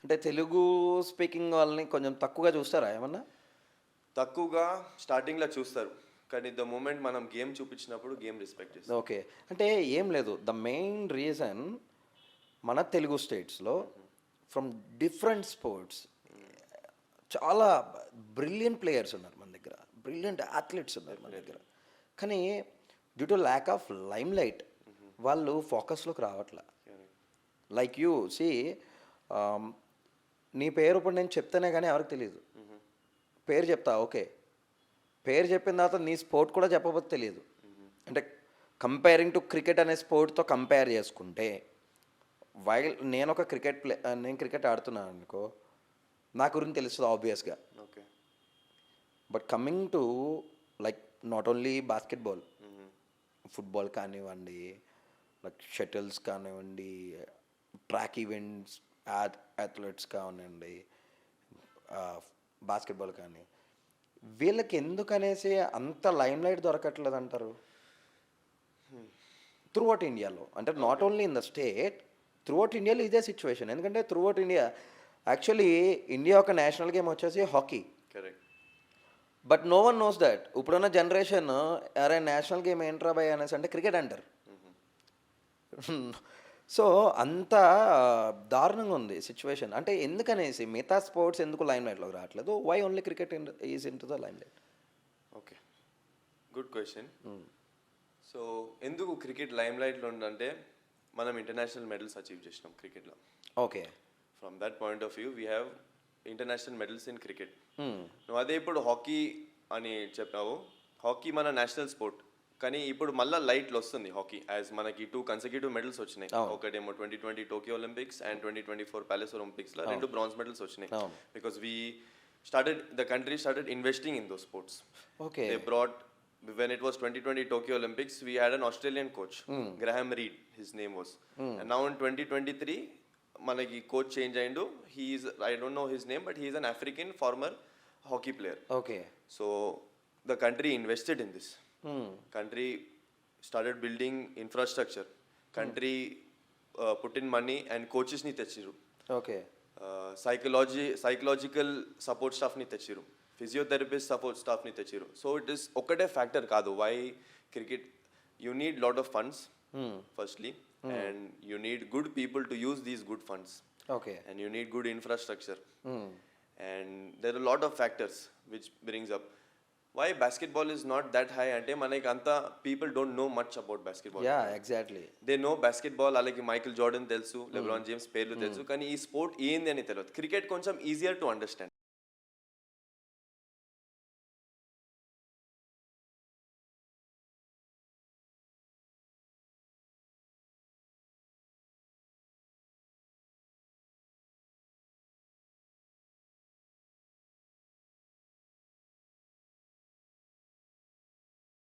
అంటే తెలుగు స్పీకింగ్ వాళ్ళని కొంచెం తక్కువగా చూస్తారా ఏమన్నా? తక్కువగా స్టార్టింగ్‌లో చూస్తారు. కానీ ద మూమెంట్ మనం గేమ్ చూపించినప్పుడు గేమ్ రెస్పెక్ట్ చేస్తారు. ఓకే. అంటే ఏం లేదు. ద మెయిన్ రీజన్ మన తెలుగు స్టేట్స్‌లో ఫ్రమ్ డిఫరెంట్ స్పోర్ట్స్ చాలా బ్రిలియంట్ ప్లేయర్స్ ఉన్నారు మన దగ్గర. బ్రిలియంట్ అథ్లెట్స్ ఉన్నారు మన దగ్గర. కానీ due to lack of lime light వాళ్ళు ఫోకస్‌లోకి రావట్ల. లైక్ యూ సీ నీ పేరు ఇప్పుడు నేను చెప్తేనే కానీ ఎవరికి తెలీదు. పేరు చెప్తా ఓకే. పేరు చెప్పిన తర్వాత నీ స్పోర్ట్ కూడా చెప్పకపోతే తెలియదు. అంటే కంపేరింగ్ టు క్రికెట్ అనే స్పోర్ట్తో కంపేర్ చేసుకుంటే వైల్ నేను ఒక క్రికెట్ నేను క్రికెట్ ఆడుతున్నాను అనుకో, నా గురించి తెలుస్తుంది ఆబ్వియస్గా. Okay. But coming to like not only basketball, football కానివ్వండి, లైక్ షటిల్స్ కానివ్వండి, ట్రాక్ ఈవెంట్స్, అథ్లెట్స్ కానివ్వండి, బాస్కెట్బాల్ కానీ, వీళ్ళకి ఎందుకనేసి అంత లైమ్ లైట్ దొరకట్లేదు అంటారు త్రూ అవుట్ ఇండియాలో? అంటే not only in the state, throughout ఇండియాలో ఇదే సిచ్యువేషన్. ఎందుకంటే throughout India actually India ఒక నేషనల్ గేమ్ వచ్చేసి hockey. Correct. But no one knows that. ఇప్పుడున్న జనరేషన్ అరే నేషనల్ గేమ్ ఏంట్రా భయ్ అనేసి అంటే క్రికెట్ అంటారు. సో అంత దారుణంగా ఉంది సిచ్యువేషన్. అంటే ఎందుకనేసి మిగతా స్పోర్ట్స్ ఎందుకు లైమ్ లైట్లోకి రావట్లేదు? Why only cricket is into the limelight? Okay. Good question. So ఎందుకు క్రికెట్ లైమ్ లైట్లో ఉందంటే మనం ఇంటర్నేషనల్ మెడల్స్ అచీవ్ చేసినాం క్రికెట్లో. Okay. From that point of view we have international medals in cricket. నువ్వు అదే ఇప్పుడు హాకీ అని చెప్పావు. హాకీ మన నేషనల్ స్పోర్ట్. కానీ ఇప్పుడు మళ్ళీ లైట్లు వస్తుంది హాకీ, యాజ్ మనకి 2 కన్సెక్యూటివ్ మెడల్స్ వచ్చినాయి. ఒకటేమో 2020 టోక్యో ఒలింపిక్స్ అండ్ 2024 ప్యారిస్ ఒలింపిక్స్లో 2 బ్రాంజ్ మెడల్స్ వచ్చినాయి. Because we the country started investing in those sports. Okay. They brought when it was 2020 Tokyo Olympics, we had an Australian coach, Graham Reed, his name was. And now in 2023, manaki coach change aయిండు. He is, I don't know his name, but he is an African former hockey player. Okay. So the country invested in this. Country started building infrastructure. Country put in money and coaches ni techiru. Okay. Psychological support staff ni techiru. Physiotherapist support స్టాఫ్ని తెచ్చిరు. So it is ఒక్కటే factor కాదు why cricket. You need lot of funds firstly, and you need good people to use these good funds. Okay. And you need good infrastructure. And there are lot of factors which brings up why basketball is not that high. అంటే మనకి అంతా people don't know much about basketball. Yeah exactly. They know basketball, అలాగే Michael Jordan తెలుసు, LeBron James పేర్లు తెలుసు, కానీ ఈ sport ఏంది అని తెలియదు. క్రికెట్ కొంచెం ఈజియర్ టు అండర్స్టాండ్.